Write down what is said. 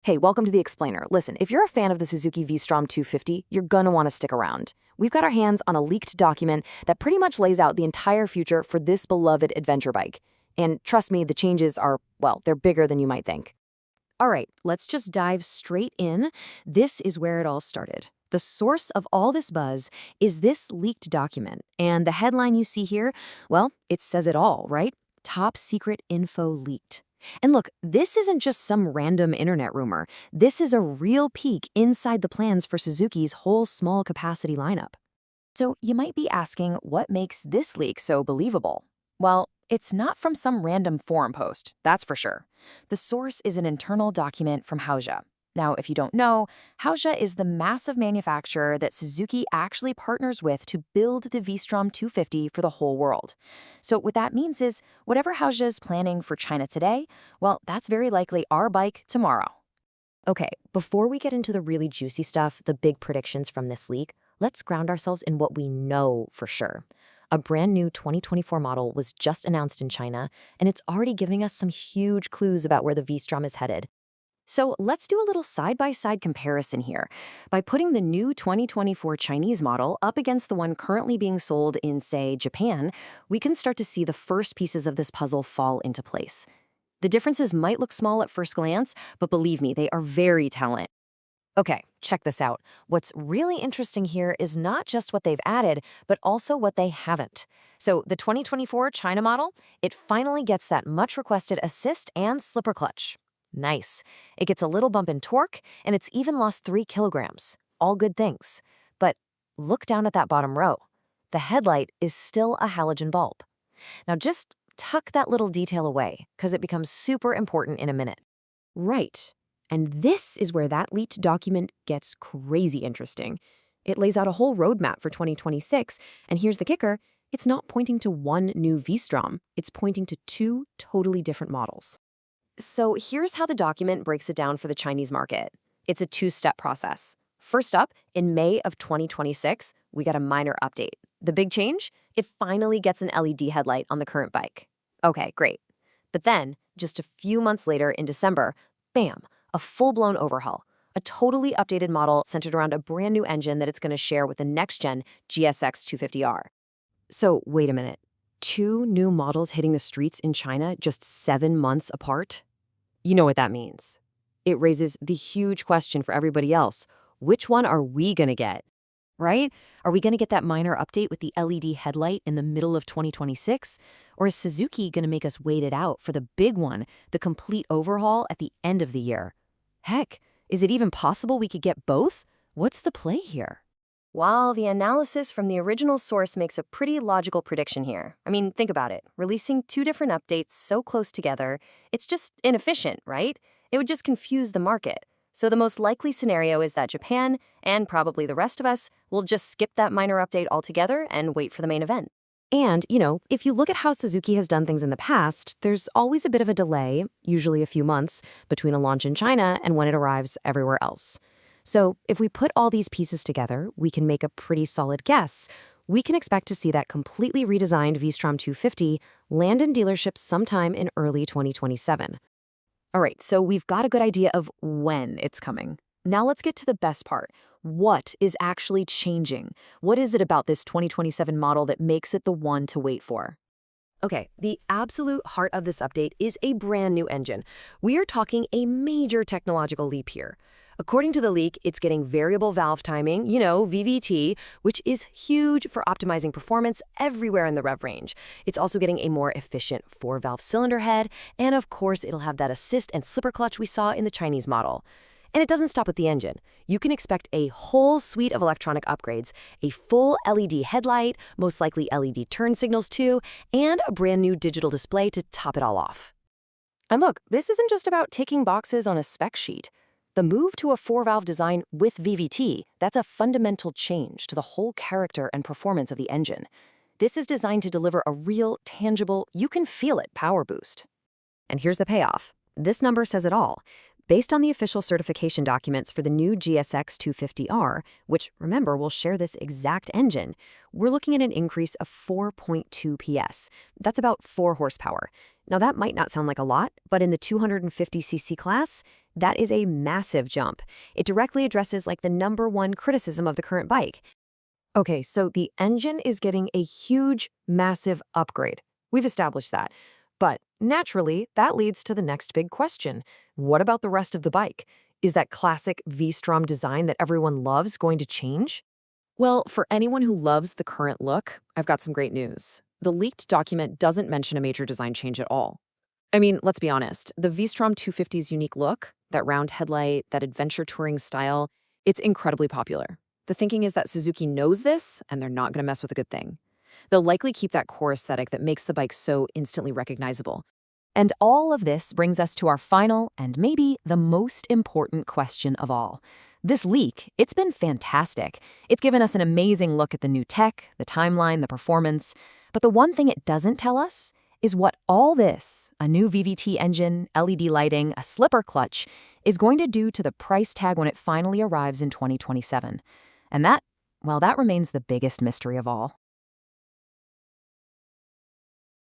Hey, welcome to the Explainer. Listen, if you're a fan of the Suzuki V-Strom 250, you're gonna want to stick around. We've got our hands on a leaked document that pretty much lays out the entire future for this beloved adventure bike. And trust me, the changes are, well, they're bigger than you might think. All right, let's just dive straight in. This is where it all started. The source of all this buzz is this leaked document. And the headline you see here, well, it says it all, right? Top secret info leaked. And look, this isn't just some random internet rumor. This is a real peek inside the plans for Suzuki's whole small capacity lineup. So you might be asking, what makes this leak so believable? Well, it's not from some random forum post, that's for sure. The source is an internal document from Haoja. Now, if you don't know, Haoja is the massive manufacturer that Suzuki actually partners with to build the V-Strom 250 for the whole world. So what that means is, whatever Haoja is planning for China today, well, that's very likely our bike tomorrow. Okay, before we get into the really juicy stuff, the big predictions from this leak, let's ground ourselves in what we know for sure. A brand new 2024 model was just announced in China, and it's already giving us some huge clues about where the V-Strom is headed. So let's do a little side-by-side comparison here. By putting the new 2024 Chinese model up against the one currently being sold in, say, Japan, we can start to see the first pieces of this puzzle fall into place. The differences might look small at first glance, but believe me, they are very telling. Okay, check this out. What's really interesting here is not just what they've added, but also what they haven't. So the 2024 China model, it finally gets that much-requested assist and slipper clutch. Nice. It gets a little bump in torque, and it's even lost 3 kilograms. All good things. But look down at that bottom row. The headlight is still a halogen bulb. Now just tuck that little detail away, because it becomes super important in a minute. Right. And this is where that leaked document gets crazy interesting. It lays out a whole roadmap for 2026, and here's the kicker. It's not pointing to one new V-Strom. It's pointing to 2 totally different models. So here's how the document breaks it down for the Chinese market. It's a 2-step process. First up, in May of 2026, we got a minor update. The big change? It finally gets an LED headlight on the current bike. Okay, great. But then, just a few months later in December, bam, a full-blown overhaul. A totally updated model centered around a brand new engine that it's going to share with the next-gen GSX 250R. So wait a minute. 2 new models hitting the streets in China just 7 months apart? You know what that means. It raises the huge question for everybody else. Which one are we going to get? Right? Are we going to get that minor update with the LED headlight in the middle of 2026? Or is Suzuki going to make us wait it out for the big one, the complete overhaul at the end of the year? Heck, is it even possible we could get both? What's the play here? While the analysis from the original source makes a pretty logical prediction here. I mean, think about it. Releasing 2 different updates so close together, it's just inefficient, right? It would just confuse the market. So the most likely scenario is that Japan, and probably the rest of us, will just skip that minor update altogether and wait for the main event. And, if you look at how Suzuki has done things in the past, there's always a bit of a delay, usually a few months, between a launch in China and when it arrives everywhere else. So if we put all these pieces together, we can make a pretty solid guess. We can expect to see that completely redesigned V-Strom 250 land in dealerships sometime in early 2027. All right, so we've got a good idea of when it's coming. Now let's get to the best part. What is actually changing? What is it about this 2027 model that makes it the one to wait for? Okay, the absolute heart of this update is a brand new engine. We are talking a major technological leap here. According to the leak, it's getting variable valve timing, VVT, which is huge for optimizing performance everywhere in the rev range. It's also getting a more efficient 4-valve cylinder head, and of course, it'll have that assist and slipper clutch we saw in the Chinese model. And it doesn't stop with the engine. You can expect a whole suite of electronic upgrades, a full LED headlight, most likely LED turn signals too, and a brand new digital display to top it all off. And look, this isn't just about ticking boxes on a spec sheet. The move to a 4-valve design with VVT, that's a fundamental change to the whole character and performance of the engine. This is designed to deliver a real, tangible, you-can-feel-it power boost. And here's the payoff. This number says it all. Based on the official certification documents for the new GSX 250R, which, remember, will share this exact engine, we're looking at an increase of 4.2 PS. That's about 4 horsepower. Now, that might not sound like a lot, but in the 250cc class, That is a massive jump. It directly addresses like the number one criticism of the current bike. Okay, so the engine is getting a huge, massive upgrade. We've established that. But naturally, that leads to the next big question. What about the rest of the bike? Is that classic V-Strom design that everyone loves going to change? Well, for anyone who loves the current look, I've got some great news. The leaked document doesn't mention a major design change at all. I mean, let's be honest, the V-Strom 250's unique look, that round headlight, that adventure touring style, it's incredibly popular. The thinking is that Suzuki knows this, and they're not going to mess with a good thing. They'll likely keep that core aesthetic that makes the bike so instantly recognizable. And all of this brings us to our final and maybe the most important question of all. This leak, it's been fantastic. It's given us an amazing look at the new tech, the timeline, the performance. But the one thing it doesn't tell us is what all this, a new VVT engine, LED lighting, a slipper clutch, is going to do to the price tag when it finally arrives in 2027. And that, well, that remains the biggest mystery of all.